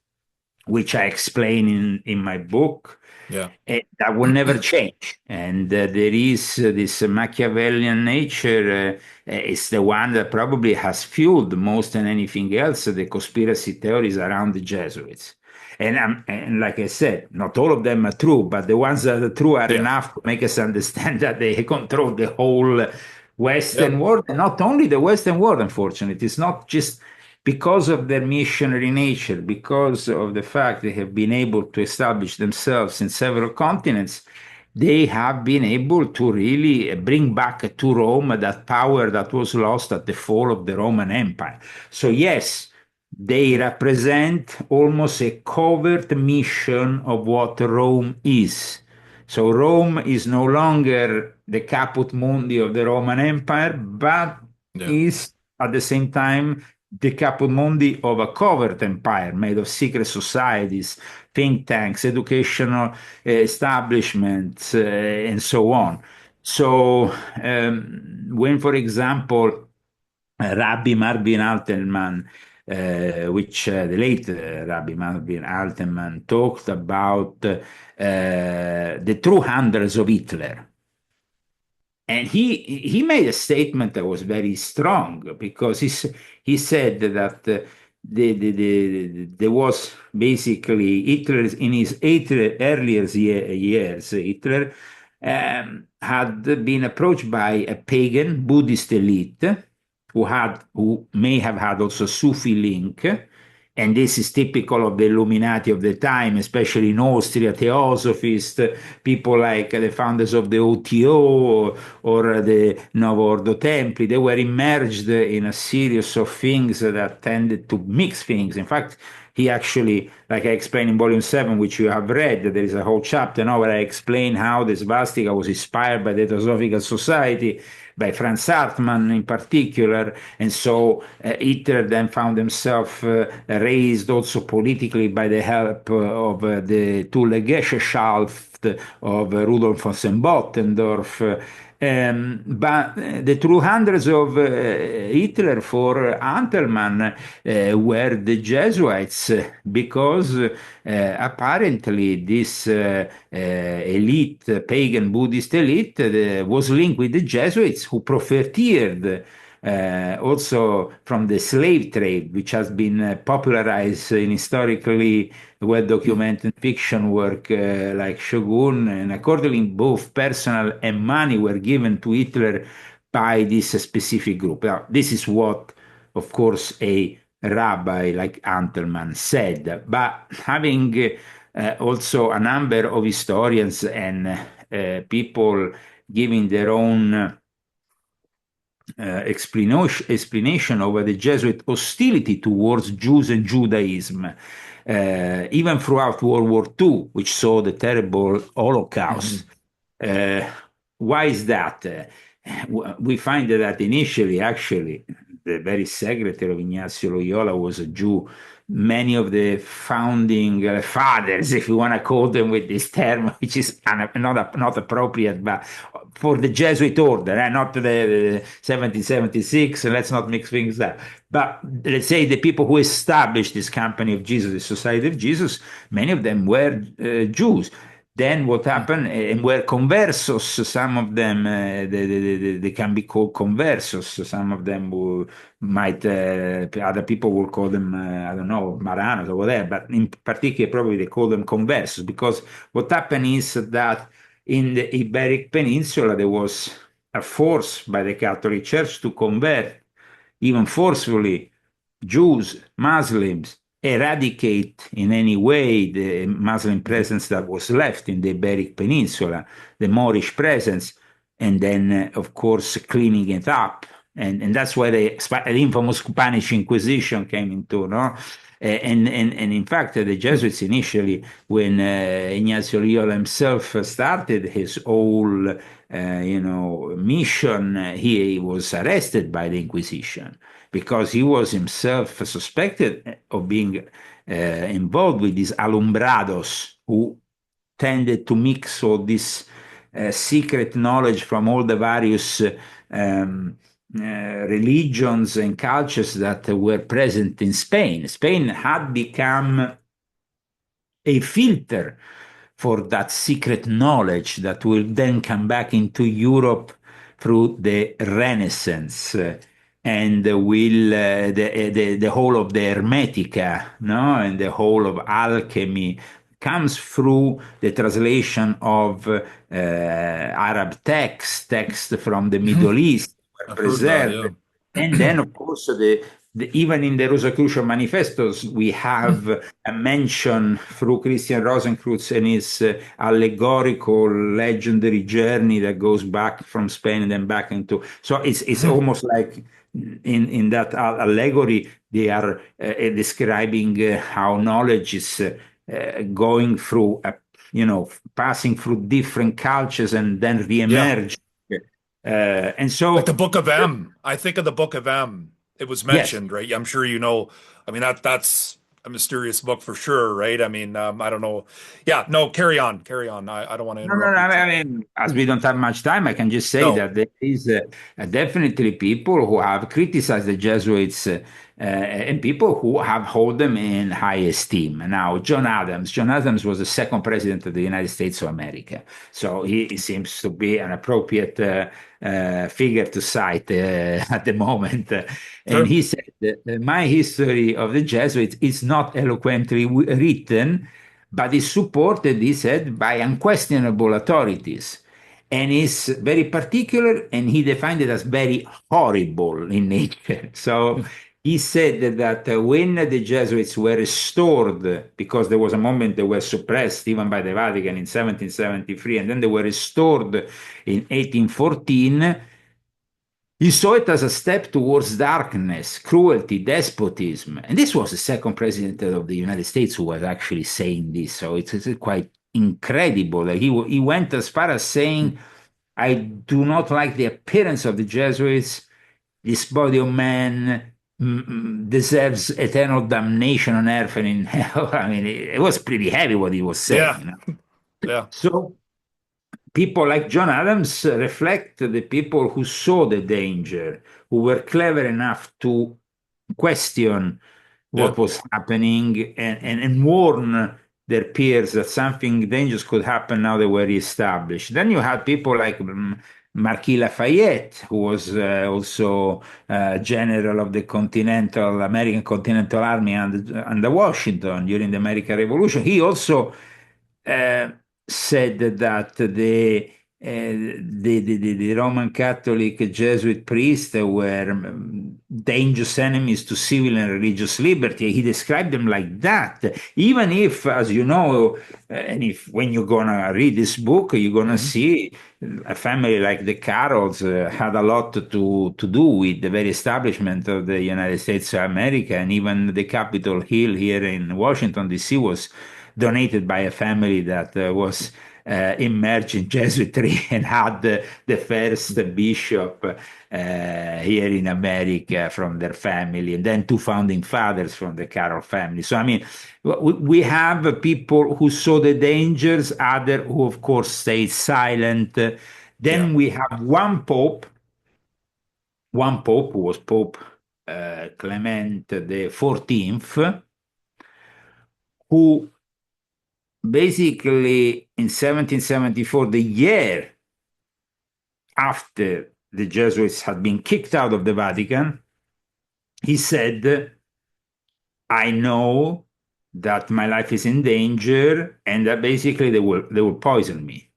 which I explain in my book, Yeah. that will never change. And there is this Machiavellian nature. It's the one that probably has fueled most than anything else the conspiracy theories around the Jesuits. And like I said, not all of them are true, but the ones that are true are Yeah. enough to make us understand that they control the whole Yep. Western world, and not only the Western world, unfortunately. It's not just because of their missionary nature, because of the fact they have been able to establish themselves in several continents, they have been able to really bring back to Rome that power that was lost at the fall of the Roman Empire. So, yes, they represent almost a covert mission of what Rome is. So Rome is no longer the caput mundi of the Roman Empire, but Yeah. is at the same time the caput mundi of a covert empire made of secret societies, think tanks, educational establishments, and so on. So when, for example, Rabbi Marvin Altelman, the late Rabbi Marvin Altelman talked about the true hundreds of Hitler. And he made a statement that was very strong because he said that there was basically Hitler in his earlier years, Hitler had been approached by a pagan Buddhist elite who may have had also Sufi link, and this is typical of the Illuminati of the time, especially in Austria, Theosophists, people like the founders of the OTO or the Nuovo Ordo Templi. They were immersed in a series of things that tended to mix things. In fact, he actually, like I explained in volume 7, which you have read, there is a whole chapter now where I explain how the swastika was inspired by the Theosophical Society, by Franz Hartmann in particular. And so Hitler then found himself raised also politically by the help of the two Gesellschaft of Rudolf von Bottendorf. But the true hundreds of Hitler for Antelman were the Jesuits, because apparently this elite, pagan Buddhist elite, was linked with the Jesuits, who profiteered also from the slave trade, which has been popularized in historically well-documented fiction work like Shogun, and accordingly, both personal and money were given to Hitler by this specific group. Now, this is what, of course, a rabbi like Antelman said, but having also a number of historians and people giving their own explanation over the Jesuit hostility towards Jews and Judaism, even throughout World War II, which saw the terrible Holocaust. Why is that? We find that initially, actually, the very secretary of Ignacio Loyola was a Jew. Many of the founding fathers, if you want to call them with this term, which is not appropriate, but for the Jesuit order, not the 1776, let's not mix things up. But let's say the people who established this Company of Jesus, the Society of Jesus, many of them were Jews. Then what Mm. happened, and were conversos, some of them, they can be called conversos. Some of them might, other people will call them, I don't know, Maranos or whatever, but in particular, probably they call them conversos because what happened is that in the Iberic Peninsula, there was a force by the Catholic Church to convert, even forcefully, Jews, Muslims, eradicate in any way the Muslim Mhm. presence that was left in the Iberic Peninsula, the Moorish presence, and then, of course, cleaning it up. And that's where the infamous Spanish Inquisition came into, no? And in fact, the Mm. Jesuits initially, when Ignacio Loyola himself started his whole, mission, he was arrested by the Inquisition because he was himself suspected of being involved with these alumbrados who tended to mix all this secret knowledge from all the various um, religions and cultures that were present in Spain. Spain had become a filter for that secret knowledge that will then come back into Europe through the Renaissance and will the whole of the Hermetica, no, and the whole of alchemy comes through the translation of Arab texts from the Middle Mhm. East were I've heard that, preserved, and yeah. then of course even in the Rosicrucian manifestos we have a mention through Christian Rosenkreuz and his allegorical legendary journey that goes back from Spain and then back into. So it's Mhm. almost like in that allegory they are describing how knowledge is going through, passing through different cultures and then Yeah. reemerge. And Like so, the Book of M. I think of the Book of M. It was yes. mentioned, right? I'm sure you know. I mean, that's a mysterious book for sure, right? I mean, I don't know. Yeah, no, carry on, carry on. I don't want to No, no, no. interrupt you too. I mean, as we don't have much time, I can just say No, that there is definitely people who have criticized the Jesuits and people who have hold them in high esteem. Now, John Adams was the second president of the United States of America, so he seems to be an appropriate figure to cite at the moment. And sure. he said that my history of the Jesuits is not eloquently written, but is supported, he said, by unquestionable authorities. And is very particular, and he defined it as very horrible in nature. So he said that when the Jesuits were restored, because there was a moment they were suppressed even by the Vatican in 1773, and then they were restored in 1814, he saw it as a step towards darkness, cruelty, despotism. And this was the second president of the United States who was actually saying this. So it's quite incredible. That he went as far as saying, I do not like the appearance of the Jesuits. This body of man deserves eternal damnation on earth and in hell. I mean, it was pretty heavy what he was saying. Yeah, You know? yeah, So people like John Adams reflect the people who saw the danger, who were clever enough to question yeah. what was happening and warn their peers that something dangerous could happen now they were reestablished. Then you had people like Marquis Lafayette, who was also general of the American Continental Army under Washington during the American Revolution. He also uh, said that the Roman Catholic Jesuit priests were dangerous enemies to civil and religious liberty. He described them like that. Even if, as you know, and if when you're gonna read this book, you're gonna Hmm. see a family like the Carrolls had a lot to do with the very establishment of the United States of America, and even the Capitol Hill here in Washington D.C. was donated by a family that was immersed in Jesuitry and had the first bishop here in America from their family, and then two founding fathers from the Carroll family. So, I mean, we have people who saw the dangers, other who, of course, stayed silent. Yeah. Then we have one pope who was Pope Clement the 14th, who basically in 1774, the year after the Jesuits had been kicked out of the Vatican, he said, I know that my life is in danger and that basically they will poison me.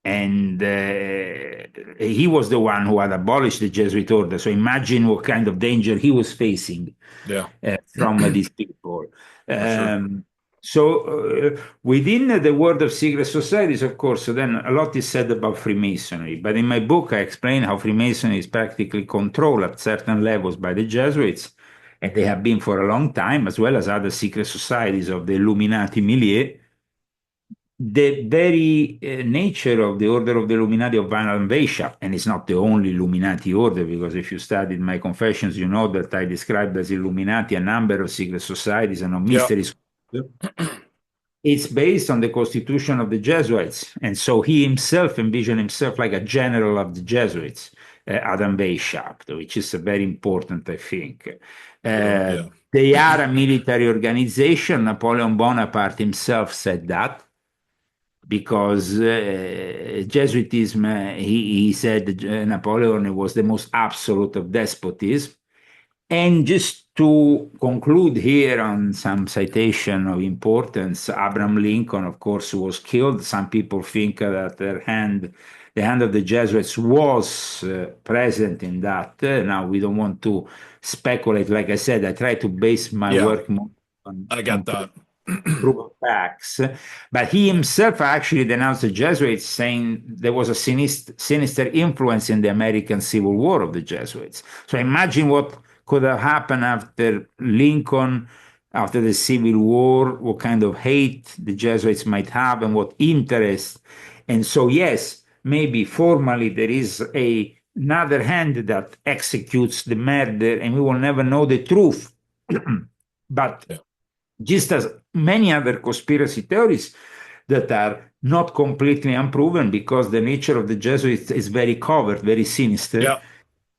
And he was the one who had abolished the Jesuit order. So imagine what kind of danger he was facing Yeah, from these people. for sure. Um, so within the world of secret societies, of course, so then a lot is said about Freemasonry. But in my book, I explain how Freemasonry is practically controlled at certain levels by the Jesuits, and they have been for a long time, as well as other secret societies of the Illuminati milieu. The very nature of the Order of the Illuminati of Van Vesha, and it's not the only Illuminati order, because if you studied my confessions, you know that I described as Illuminati a number of secret societies and of Yeah, mysteries. It's based on the constitution of the Jesuits. And so he himself envisioned himself like a general of the Jesuits, Adam Weishaupt, which is very important, I think. Uh, yeah, they are a military organization. Napoleon Bonaparte himself said that because Jesuitism, he said Napoleon was the most absolute of despotism. And just to conclude here on some citation of importance, Abraham Lincoln, of course, was killed. Some people think that the hand of the Jesuits was present in that. Now, we don't want to speculate. Like I said, I try to base my yeah. work more on, I get on that. proven facts. But he Yeah, himself actually denounced the Jesuits, saying there was a sinister influence in the American Civil War of the Jesuits. So imagine what could have happened after Lincoln, after the Civil War, what kind of hate the Jesuits might have and what interest. And so, yes, maybe formally there is another hand that executes the murder, and we will never know the truth. But yeah, just as many other conspiracy theories that are not completely unproven because the nature of the Jesuits is very covert, very sinister. yeah.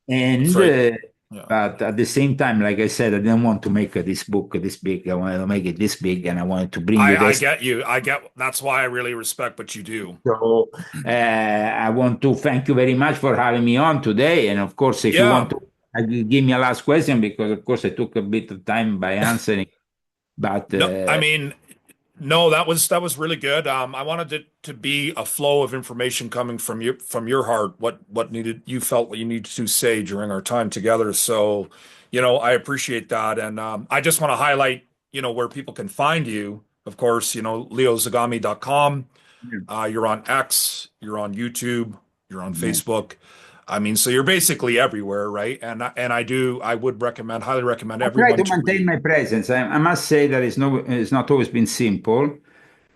That's And right. Yeah. but at the same time, like I said, I didn't want to make this book this big. I wanted to make it this big, and I wanted to bring you I this. get you. I get that's why I really respect what you do. So I want to thank you very much for having me on today. And of course, if you want Yeah. to give me a last question, because of course I took a bit of time by answering, but No, I mean, no, that was really good. I wanted it to be a flow of information coming from your heart, what needed you felt what you needed to say during our time together. So, I appreciate that. And I just want to highlight, where people can find you. Of course, leozagami.com. You're on X, you're on YouTube, you're on yeah. Facebook. I mean, so you're basically everywhere, right? And I would recommend, highly recommend I try everyone to to maintain read. my presence. I must say that it's not always been simple.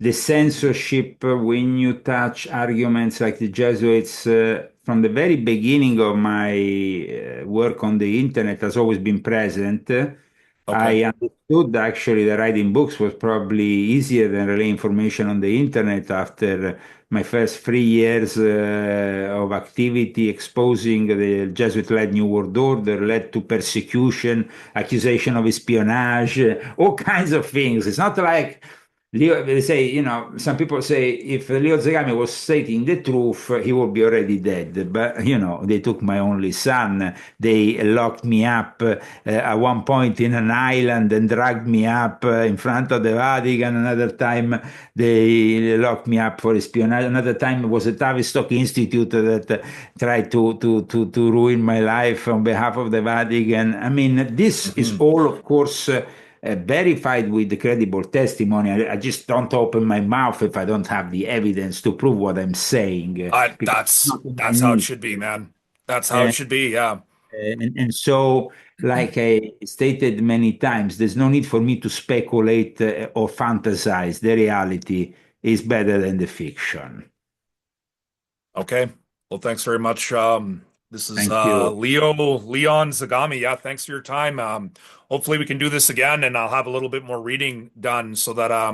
The censorship, when you touch arguments like the Jesuits, from the very beginning of my work on the internet, has always been present. Okay. I understood actually that writing books was probably easier than relay information on the internet after my first 3 years of activity exposing the Jesuit-led New World Order led to persecution, accusation of espionage, all kinds of things. It's not like Leo, they say, some people say if Leo Zagami was stating the truth, he would be already dead. But, they took my only son. They locked me up at one point in an island and dragged me up in front of the Vatican. Another time, they locked me up for espionage. Another time, it was a Tavistock Institute that tried to ruin my life on behalf of the Vatican. I mean, this is Mhm. all, of course, verified with the credible testimony. I just don't open my mouth if I don't have the evidence to prove what I'm saying, because it's That's not in my that's how it need. should be, man. That's how it Uh, should be. Yeah. and so, like I stated many times, there's no need for me to speculate or fantasize. The reality is better than the fiction. Okay. Well, thanks very much. This is Thank you. Leon Zagami. Yeah, thanks for your time. Hopefully we can do this again and I'll have a little bit more reading done so that I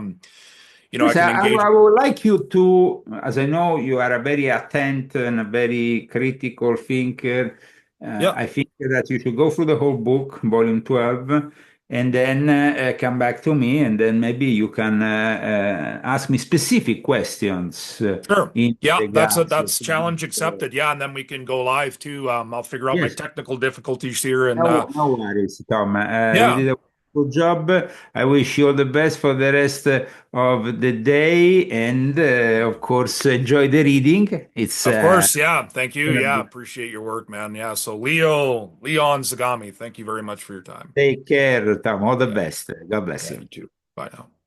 Yes, can I engage. would like you to, as I know you are a very attentive and a very critical thinker. Yeah. I think that you should go through the whole book, volume 12, and then come back to me, and then maybe you can ask me specific questions Sure. in Yeah, regards to that's challenge accepted. Yeah, and then we can go live too. I'll figure out my yes. technical difficulties here, and No worries, Tom. You yeah, did a good job. I wish you all the best for the rest of the day, and of course, enjoy the reading. It's of course. Yeah, thank you. gonna Yeah, be. appreciate your work, man. Yeah, so Leon Zagami, thank you very much for your time. Take care, Tom. All the Yeah, best. God bless yeah, you. you too. Bye now.